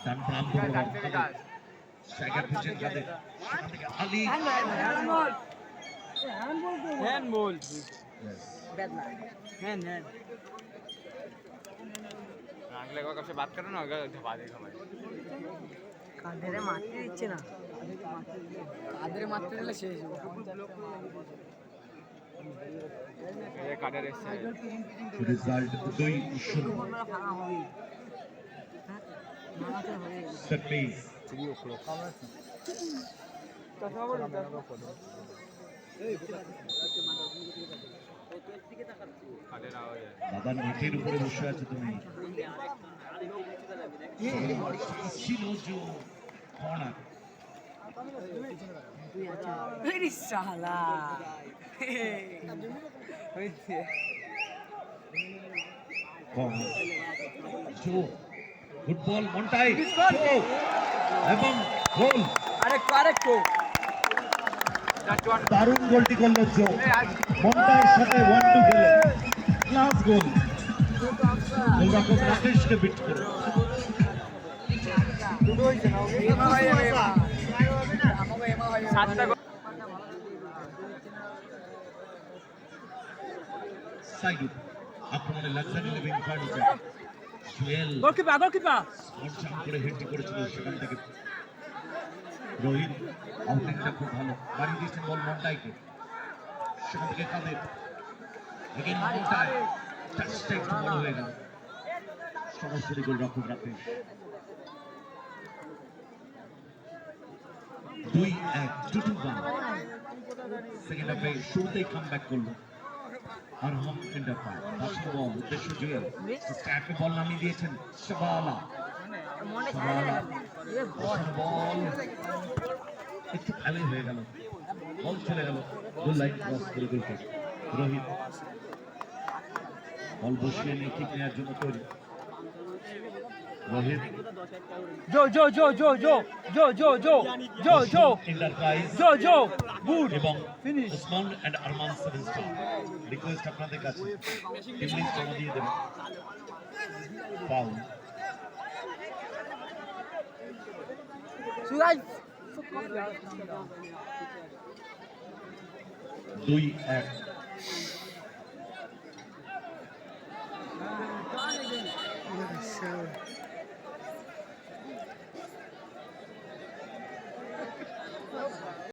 ডান প্রান্ত স্ট্রাইকার খুঁজছেন কাদের, সেখান থেকে আলী हैंडबॉल हैंड हैंड आगे लगा कब से बात कर रहे हो ना, अगर धपा देगा भाई কাদের মারতে দিচ্ছে না, কাদের মারতে দিলে শেষ এই কাদের এসে রেজাল্ট 2-0 সেট প্লেস। দাদা নেটের উপরে বসে আছে, তুমি ছিল যে কর্নার ফুটবল মন্টাই এবং গোল, আরেকটু দারুণ গোলটি করলো জো মন্টাইয়ের সাথে 1-2 খেলে ক্লাস গোল, গোলরক্ষক রাকেশকে বিট করে। সাইদুর আক্রমণে luxury living furniture Jewel goalkeeper স্পর্শন করে হেডটি করেছিল, সেখান থেকে রোহিত আউটিংটা খুব ভালো বাড়ি দিয়েছেন বল মন্টাইকে, সেখান থেকে কাদের এগেন মন্টাই, টাচটা একটু বড় হয়ে গেল, সরাসরি গোলরক্ষক রাকেশ। 2-1 সেকেন্ড হাফে শুরুতেই কামব্যাক করলো আরহাম এন্টারপ্রাইজ। ফার্স্ট বল উদ্দেশ্য জুয়েল, স্ট্যাকে বল নামিয়ে দিয়েছেন শাবালা, বল একটু খালি হয়ে গেল, বল চলে গেল গোল লাইন ক্রস করে গোলকে রোহিত বল বসিয়ে নিয়ে কিক নেওয়ার জন্য তৈরি। রোহিত জো গুড এবং Osman and Arman 7 star request আপনাদের কাছে টিম লিস্ট জমা দিয়ে দেবেন। ফাউল সুরাজ 2-1